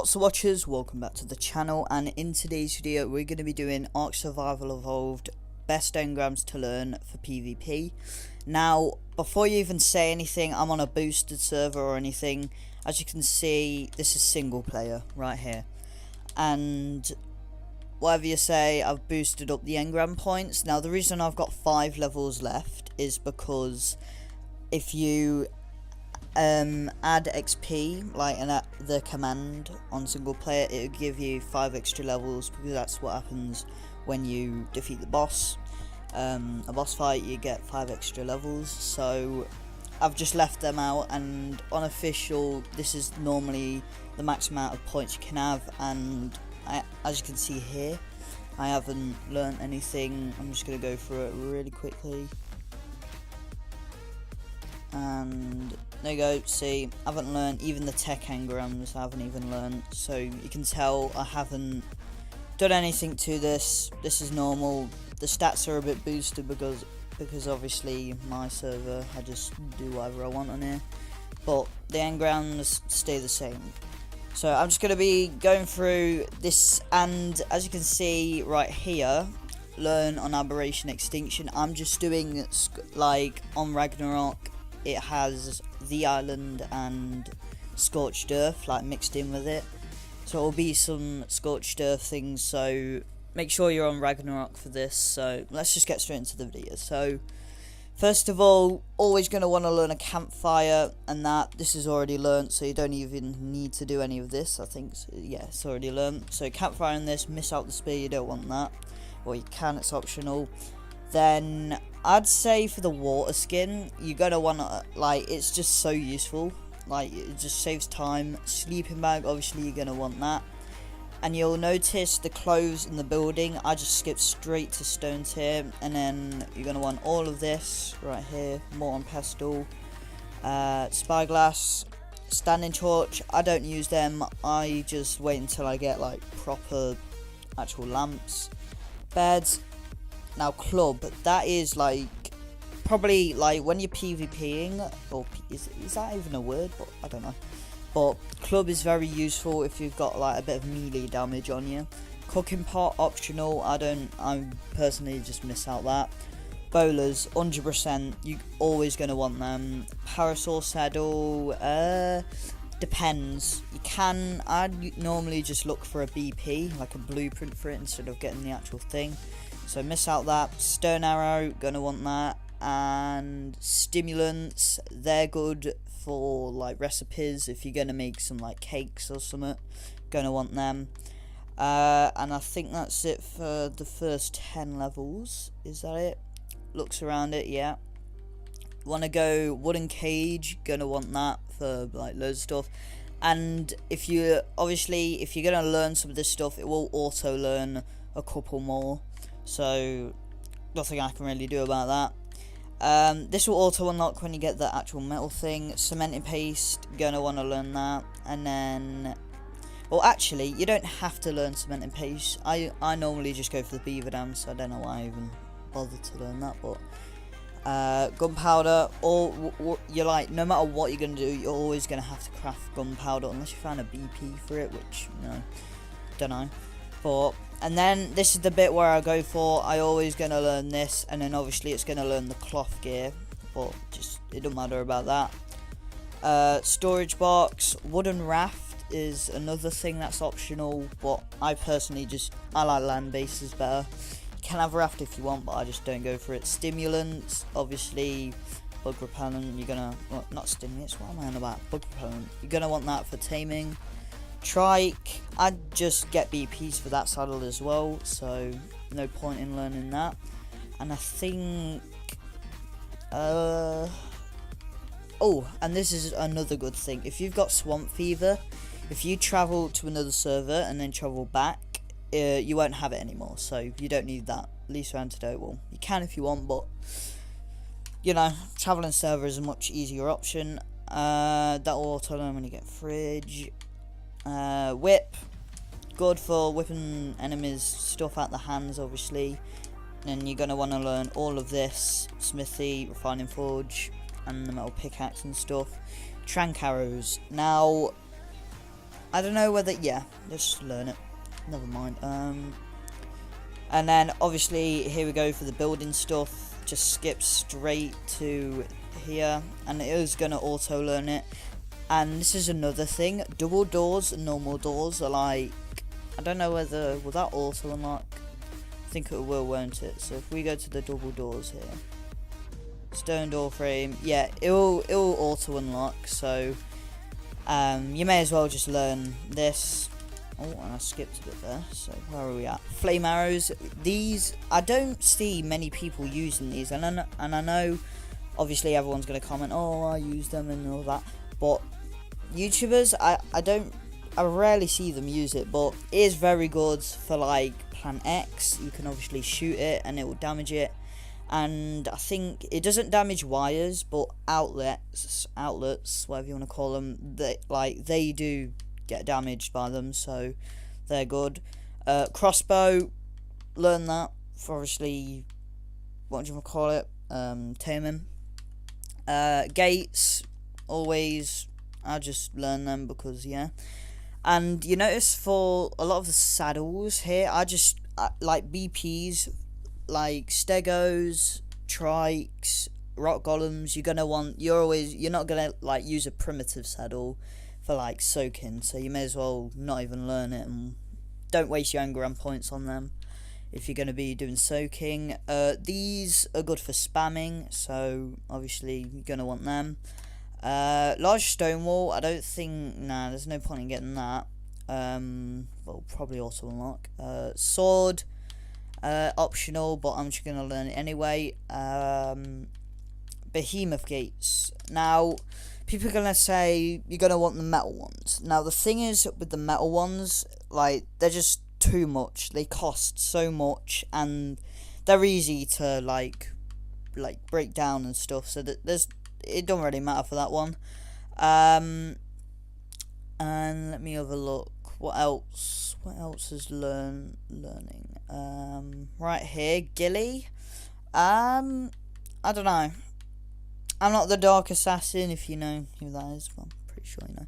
What's up watchers, welcome back to the channel, and in today's video we're going to be doing Ark Survival Evolved best engrams to learn for PvP. Now before you even say anything, I'm on a boosted server or anything. As you can see, this is single player right here, and whatever you say, I've boosted up the engram points. Now the reason I've got 5 levels left is because if you add XP like the command on single player, it'll give you 5 extra levels, because that's what happens when you defeat the boss. A boss fight, you get 5 extra levels, so I've just left them out, and unofficial, this is normally the max amount of points you can have, and as you can see here, I haven't learned anything. I'm just going to go through it really quickly. And there you go, see, I haven't learned even the tech engrams, I haven't even learned, so you can tell I haven't done anything to this. This is normal. The stats are a bit boosted because obviously my server, I just do whatever I want on here, but the engrams stay the same. So I'm just going to be going through this, and as you can see right here, learn on Aberration Extinction. I'm just doing like on Ragnarok, it has the island and scorched earth like mixed in with it, so it'll be some scorched earth things, so make sure you're on Ragnarok for this. So let's just get straight into the video. So first of all, always going to want to learn a campfire, and this is already learnt, so you don't even need to do any of this. I think yeah, it's already learnt. So campfire in this, miss out the spear, you don't want that, or you can, it's optional. Then I'd say for the water skin, you're going to want to, like, it's just so useful, like it just saves time. Sleeping bag, obviously you're going to want that, and you'll notice the clothes in the building, I just skipped straight to stone tier. And then you're going to want all of this right here, mortar and pestle, spyglass, standing torch. I don't use them, I just wait until I get like proper actual lamps. Beds. Now club, that is like probably like when you're PvPing, or is that even a word? But I don't know. But club is very useful if you've got like a bit of melee damage on you. Cooking pot, optional. I personally just miss out that. Bowlers, 100%, you're always going to want them. Parasol saddle, depends. You can, I'd normally just look for a BP, like a blueprint for it, instead of getting the actual thing. So miss out that. Stone arrow, gonna want that. And stimulants, they're good for like recipes. If you're gonna make some like cakes or something, gonna want them. And I think that's it for the first 10 levels. Is that it? Looks around it, yeah. Want to go wooden cage, gonna want that for like loads of stuff. And if you're gonna learn some of this stuff, it will auto learn a couple more, so nothing I can really do about that. This will auto unlock when you get the actual metal thing. Cementing paste, gonna want to learn that. And then, well, actually you don't have to learn cementing paste. I normally just go for the beaver dam, so I don't know why I even bothered to learn that. But gunpowder, or you're like, no matter what you're gonna do, you're always gonna have to craft gunpowder unless you find a BP for it, which, you know, don't know. But, and then this is the bit where I go for, I always gonna learn this, and then obviously it's gonna learn the cloth gear, but just, it don't matter about that. Storage box, wooden raft is another thing that's optional, but I personally I like land bases better. You can have a raft if you want, but I just don't go for it. Stimulants, obviously, bug repellent, you're gonna, well, not stimulants, what am I on about? Bug repellent, you're gonna want that for taming. Trike, I'd just get BPs for that saddle as well, so no point in learning that. And I think, oh, and this is another good thing, if you've got swamp fever, if you travel to another server and then travel back, you won't have it anymore, so you don't need that. Lethal antidote, well, you can if you want, but you know, traveling server is a much easier option. That will auto learn when you get fridge. Whip, good for whipping enemies stuff out the hands, obviously. And you're going to want to learn all of this: smithy, refining forge, and the metal pickaxe and stuff. Trank arrows. Now, I don't know whether, yeah, let's just learn it. Never mind. And then obviously here we go for the building stuff. Just skip straight to here, and it is gonna auto learn it. And this is another thing. Double doors and normal doors are like, I don't know whether will that auto unlock. I think it will, won't it? So if we go to the double doors here, stone door frame, yeah, it will auto unlock. So you may as well just learn this. Oh, and I skipped a bit there. So where are we at? Flame arrows. These, I don't see many people using these, and I know obviously everyone's gonna comment, oh, I use them and all that, but YouTubers, I rarely see them use it, but it is very good for like Plan X. You can obviously shoot it and it will damage it, and I think it doesn't damage wires, but outlets, whatever you want to call them, they do get damaged by them, so they're good. Crossbow, learn that for obviously, what do you want to call it, taming. Gates, always, I just learn them because, yeah. And you notice for a lot of the saddles here, I like BPs, like stegos, trikes, rock golems. You're not gonna like use a primitive saddle for like soaking, so you may as well not even learn it, and don't waste your engram points on them if you're going to be doing soaking. These are good for spamming, so obviously you're going to want them. Large stone wall, I don't think, nah, there's no point in getting that. Well, probably auto unlock. Sword, optional, but I'm just going to learn it anyway. Behemoth Gates. Now, people are going to say you're going to want the metal ones. Now, the thing is with the metal ones, like, they're just too much. They cost so much, and they're easy to, like break down and stuff, so that it don't really matter for that one. And let me have a look. What else is learning? Right here, Gilly. I don't know. I'm not the Dark Assassin, if you know who that is. Well, I'm pretty sure you know.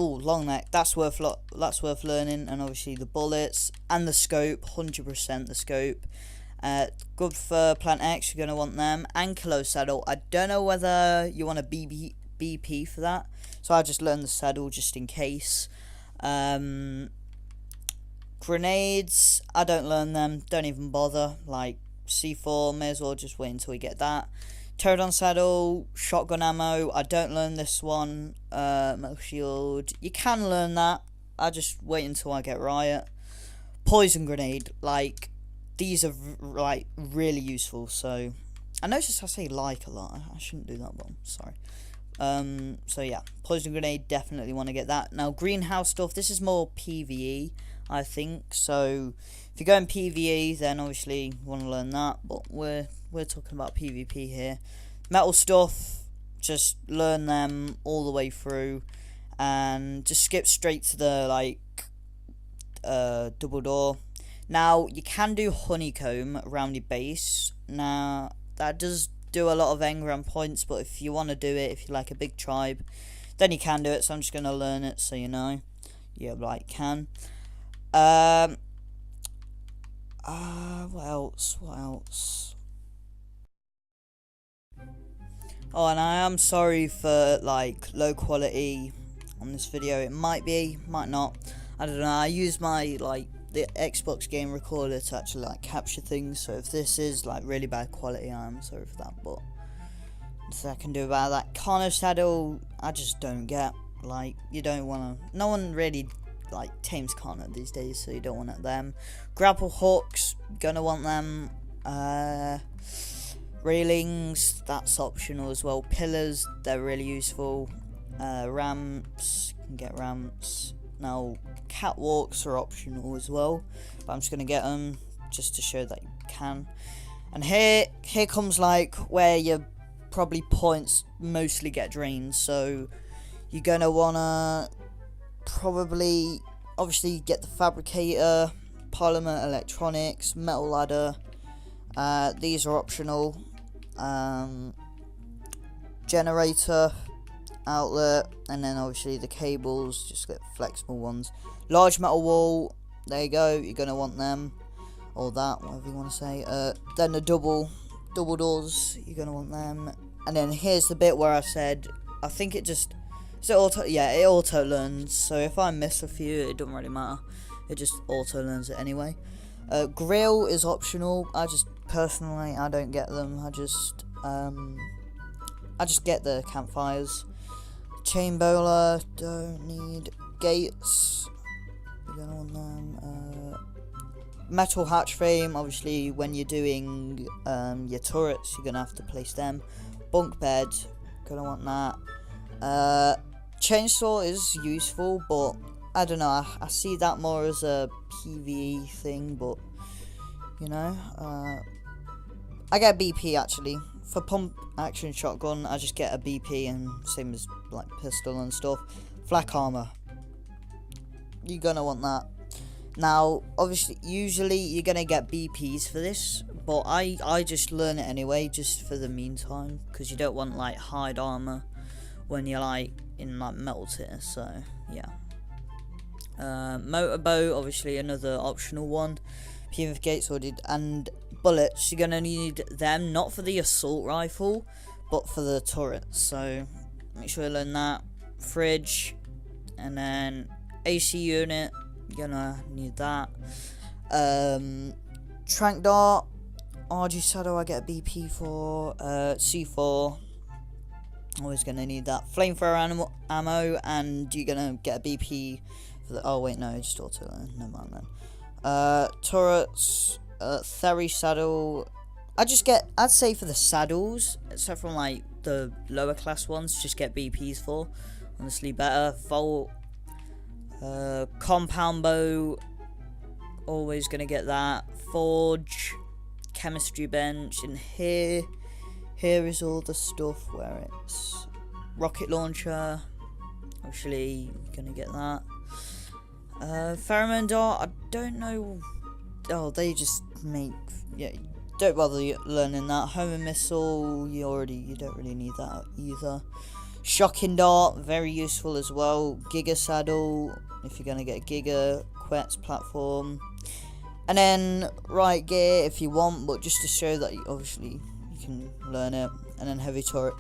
Oh, long neck. That's worth learning, and obviously the bullets and the scope. 100% the scope. Good for Plan X. You're gonna want them. And Kilo Saddle. I don't know whether you want a BP for that, so I just learned the saddle just in case. Grenades. I don't learn them. Don't even bother. Like C4, may as well just wait until we get that. Pterodon saddle, shotgun ammo, I don't learn this one. Metal shield, you can learn that, I just wait until I get riot. Poison grenade, like, these are like really useful, so I notice I say like a lot, I shouldn't do that, but I'm sorry. So yeah, poison grenade, definitely want to get that. Now greenhouse stuff, this is more PvE, I think, so if you're going PvE, then obviously you want to learn that, but we're talking about PvP here. Metal stuff, just learn them all the way through, and just skip straight to the like double door. Now you can do honeycomb around your base. Now that does do a lot of engram points, but if you want to do it, if you're like a big tribe, then you can do it. So I'm just gonna learn it, so you know. Yeah, like can. What else? Oh, and I am sorry for like low quality on this video. It might be, might not. I don't know. I use my the Xbox game recorder to actually like capture things. So if this is like really bad quality, I am sorry for that. But nothing I can do about that. Carno Saddle, I just don't get. Like, you don't wanna. No one really like tames Carno these days, so you don't want them. Grapple Hooks, gonna want them. Railings, that's optional as well. Pillars, they're really useful. Ramps, you can get ramps. Now catwalks are optional as well, but I'm just gonna get them just to show that you can. And here comes like where your probably points mostly get drained, so you're gonna wanna probably obviously get the fabricator, polymer electronics, metal ladder. These are optional. Generator, outlet, and then obviously the cables, just get flexible ones. Large metal wall, there you go, you're going to want them, or that, whatever you want to say. Then the double doors, you're going to want them. And then here's the bit where I said, I think it just, it auto learns, so if I miss a few, it doesn't really matter, it just auto learns it anyway. Grill is optional. Personally, I don't get them. I just get the campfires. Chain bowler, don't need. Gates, you're gonna want them. Metal hatch frame, obviously when you're doing your turrets, you're gonna have to place them. Bunk bed, gonna want that. Chainsaw is useful, but I don't know, I see that more as a PvE thing, but you know, I get BP actually. For pump action shotgun, I just get a BP, and same as like pistol and stuff. Flak armor, you're gonna want that. Now, obviously, usually you're gonna get BPs for this, but I just learn it anyway, just for the meantime, because you don't want like hide armor when you're like in like metal tier. So yeah. Motorbow, obviously another optional one. Behemoth Gates ordered, and bullets, you're gonna need them, not for the assault rifle, but for the turrets, so make sure you learn that. Fridge, and then AC unit, you're gonna need that. Trank dart, Giga Saddle, I get a BP for. C4, always gonna need that. Flamethrower ammo, and you're gonna get a BP for the, oh wait, no, just auto learn, never mind then. Turrets, Theory saddle, I'd say for the saddles, except from like the lower class ones, just get BPs for, honestly better. Volt, compound bow, always gonna get that. Forge, chemistry bench, and here is all the stuff where it's rocket launcher, actually gonna get that. Pheromone dart, I don't know. Oh, they just make, yeah, don't bother learning that. Homa missile, you don't really need that either. Shocking dart, very useful as well. Giga saddle, if you're gonna get a Giga Quetz platform. And then right gear if you want, but just to show that obviously you can learn it. And then heavy turret.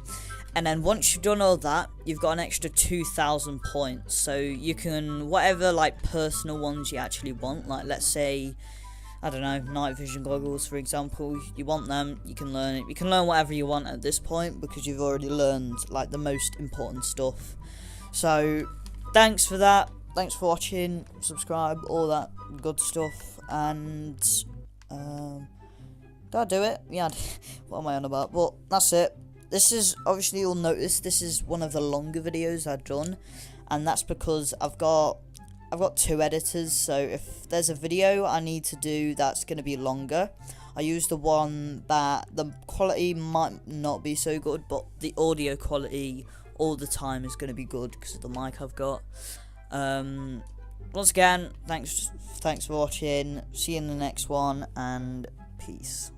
And then once you've done all that, you've got an extra 2,000 points. So you can, whatever like personal ones you actually want, like let's say, I don't know, night vision goggles for example, you want them, you can learn it. You can learn whatever you want at this point, because you've already learned like the most important stuff. So thanks for that, thanks for watching, subscribe, all that good stuff. And did I do it? Yeah, what am I on about? But that's it. This is, obviously you'll notice, this is one of the longer videos I've done, and that's because I've got 2 editors, so if there's a video I need to do that's going to be longer, I use the one that the quality might not be so good, but the audio quality all the time is going to be good because of the mic I've got. Once again, thanks for watching, see you in the next one, and peace.